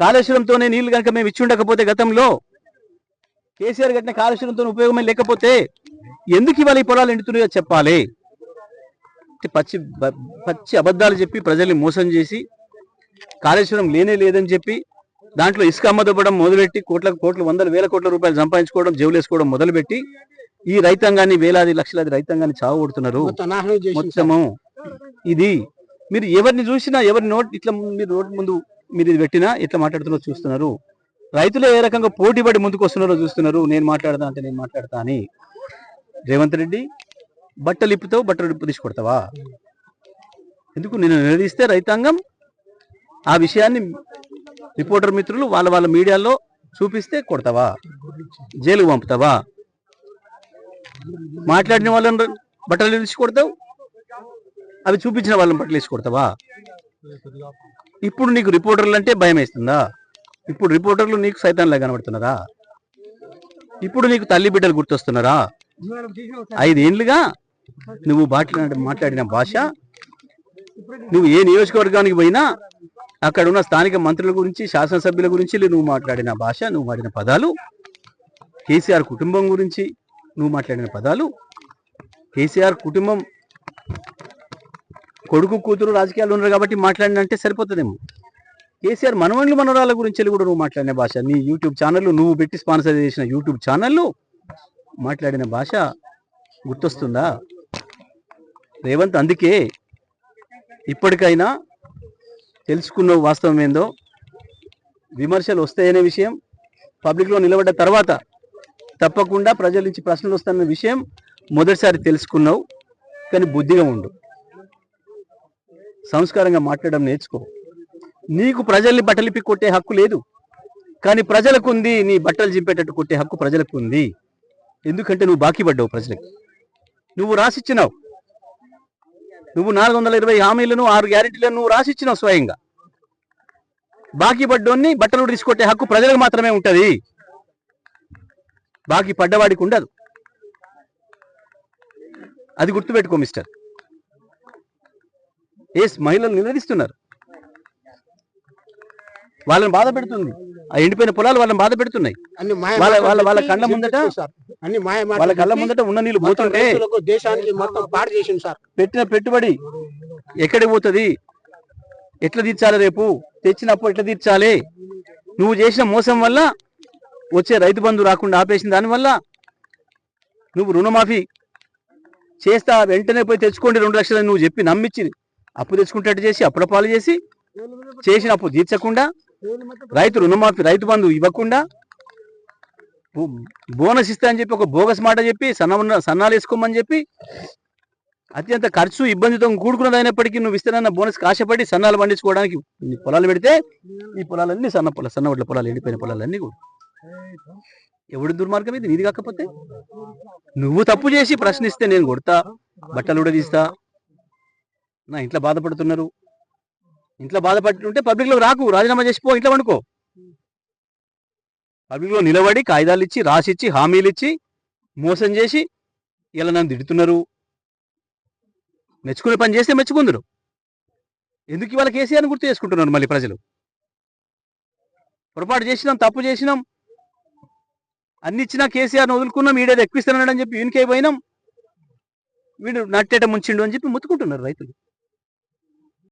కాళేశ్వరంతోనే నీళ్లు కనుక మేము ఇచ్చి ఉండకపోతే గతంలో కేసీఆర్ కట్టిన కాళేశ్వరంతో ఉపయోగమే లేకపోతే ఎందుకు ఇవాళ ఈ పొలాలు ఎండుతున్నాయో చెప్పాలి. పచ్చి అబద్ధాలు చెప్పి ప్రజల్ని మోసం చేసి కాళేశ్వరం లేనే లేదని చెప్పి దాంట్లో ఇసుక అమ్మదొబ్బడం మొదలుపెట్టి కోట్ల వందల వేల కోట్ల రూపాయలు సంపాదించుకోవడం జేబులేసుకోవడం మొదలుపెట్టి ఈ రైతాంగాన్ని వేలాది లక్షలాది రైతాంగాన్ని చావగొడుతున్నారు మొత్తము. ఇది మీరు ఎవరిని చూసినా ఎవరి నోట్ ఇట్లా మీరు నోట్ ముందు మీరు ఇది పెట్టినా ఎట్లా మాట్లాడుతున్నారో చూస్తున్నారు. రైతులు ఏ రకంగా పోటీపడి ముందుకు వస్తున్నారో చూస్తున్నారు. నేను మాట్లాడదా అంటే నేను మాట్లాడతా అని. రేవంత్ రెడ్డి బట్టలు ఇప్పుతావు, బట్టలు ఇప్పు తీసుకొడతావా? ఎందుకు నేను నిలదీస్తే రైతాంగం ఆ విషయాన్ని రిపోర్టర్ మిత్రులు వాళ్ళ మీడియాలో చూపిస్తే కొడతావా, జైలుకు పంపుతావా? మాట్లాడిన వాళ్ళని బట్టలు వేసి కొడతావు, అవి చూపించిన వాళ్ళని బట్టలు వేసి కొడతావా? ఇప్పుడు నీకు రిపోర్టర్లు అంటే భయం వేస్తుందా? ఇప్పుడు రిపోర్టర్లు నీకు సైతాన్లా కనబడుతున్నారా? ఇప్పుడు నీకు తల్లి బిడ్డలు గుర్తొస్తున్నారా? 5 ఏళ్లుగా నువ్వు మాట్లాడిన భాష, నువ్వు ఏ నియోజకవర్గానికి పోయినా అక్కడ ఉన్న స్థానిక మంత్రుల గురించి, శాసనసభ్యుల గురించి నువ్వు మాట్లాడిన భాష, నువ్వు మాట్లాడిన పదాలు, కేసీఆర్ కుటుంబం గురించి నువ్వు మాట్లాడిన పదాలు, కేసీఆర్ కుటుంబం కొడుకు కూతురు రాజకీయాలు ఉన్నారు కాబట్టి మాట్లాడినంటే సరిపోతుందేమో. కేసీఆర్ మనవళ్ళు మనవరాల గురించి కూడా నువ్వు మాట్లాడిన భాష, నీ యూట్యూబ్ ఛానళ్ళు, నువ్వు పెట్టి స్పాన్సర్ చేసిన యూట్యూబ్ ఛానళ్ళు మాట్లాడిన భాష గుర్తొస్తుందా రేవంత్? అందుకే ఇప్పటికైనా తెలుసుకున్న వాస్తవం ఏందో, విమర్శలు వస్తాయనే విషయం పబ్లిక్లో నిలబడ్డ తర్వాత తప్పకుండా ప్రజల నుంచి ప్రశ్నలు వస్తాయన్న విషయం మొదటిసారి తెలుసుకున్నావు. కానీ బుద్ధిగా ఉండు, సంస్కారంగా మాట్లాడడం నేర్చుకో. నీకు ప్రజల్ని బట్టలిప్పి కొట్టే హక్కు లేదు, కానీ ప్రజలకు ఉంది. నీ బట్టలు చింపేటట్టు కొట్టే హక్కు ప్రజలకు ఉంది. ఎందుకంటే నువ్వు బాకీ పడ్డావు ప్రజలకు. నువ్వు రాసిచ్చినావు, నువ్వు 420 హామీలను 6 గ్యారెంటీలను నువ్వు రాసిచ్చినావు స్వయంగా. బాకీ పడ్డోన్ని బట్టలు తీసుకొట్టే హక్కు ప్రజలకు మాత్రమే ఉంటుంది, బాకీ పడ్డవాడికి ఉండదు. అది గుర్తుపెట్టుకో మిస్టర్. మహిళలు నిలదీస్తున్నారు, వాళ్ళని బాధ పెడుతుంది. ఆ ఎండిపోయిన పొలాలు వాళ్ళని బాధ పెడుతున్నాయి. వాళ్ళ కళ్ళ ముందట ఉన్న నీళ్ళు పోతుంటే దేశానికి మొత్తం పాడు చేసింది సార్. పెట్టిన పెట్టుబడి ఎక్కడికి పోతుంది? ఎట్లా తీర్చాలి? రేపు తెచ్చినప్పుడు ఎట్లా తీర్చాలి? నువ్వు చేసిన మోసం వల్ల వచ్చే రైతు బంధు రాకుండా ఆపేసిన దానివల్ల నువ్వు రుణమాఫీ చేస్తా వెంటనే పోయి తెచ్చుకోండి 2 లక్షలు నువ్వు చెప్పి నమ్మించి అప్పు తెచ్చుకుంటట్టు చేసి అప్పుల పాలు చేసి చేసిన అప్పు తీర్చకుండా, రైతు రుణమాఫీ రైతు బంధు ఇవ్వకుండా, బోనస్ ఇస్తా అని చెప్పి ఒక బోగస్ మాట చెప్పి సన్నాలు వేసుకోమని చెప్పి అత్యంత ఖర్చు ఇబ్బందితో కూడుకున్నది అయినప్పటికీ నువ్వు ఇస్తానన్న బోనస్ ఆశపడి సన్నాలు పండించుకోవడానికి పొలాలు పెడితే ఈ పొలాలన్నీ సన్నవడ్ల పొలాలు, ఎండిపోయిన పొలాలన్నీ కూడా. ఎవడి దుర్మార్గం ఇది? నీది కాకపోతే నువ్వు తప్పు చేసి ప్రశ్నిస్తే నేను కొడతా, బట్టలు కూడా తీస్తా. నా ఇంట్లో బాధపడుతున్నారు, ఇంట్లో బాధపడుతుంటే పబ్లిక్లో రాకు, రాజీనామా చేసిపో, ఇంట్లో వండుకో. పబ్లిక్లో నిలబడి కాగితాలు ఇచ్చి రాసిచ్చి హామీలు ఇచ్చి మోసం చేసి ఇలా నన్ను తిడుతున్నారు. మెచ్చుకునే పని చేస్తే మెచ్చుకుందరు. ఎందుకు ఇవాళ కేసీఆర్ని గుర్తు చేసుకుంటున్నారు మళ్ళీ ప్రజలు? పొరపాటు చేసినాం, తప్పు చేసినాం, అన్ని ఇచ్చినా కేసీఆర్ని వదులుకున్నాం, వీడేది ఎక్కిస్తున్నాడని చెప్పి వీనికే పోయినాం, వీడు నట్టేట ముంచిండు అని చెప్పి ముత్తుకుంటున్నారు రైతులు.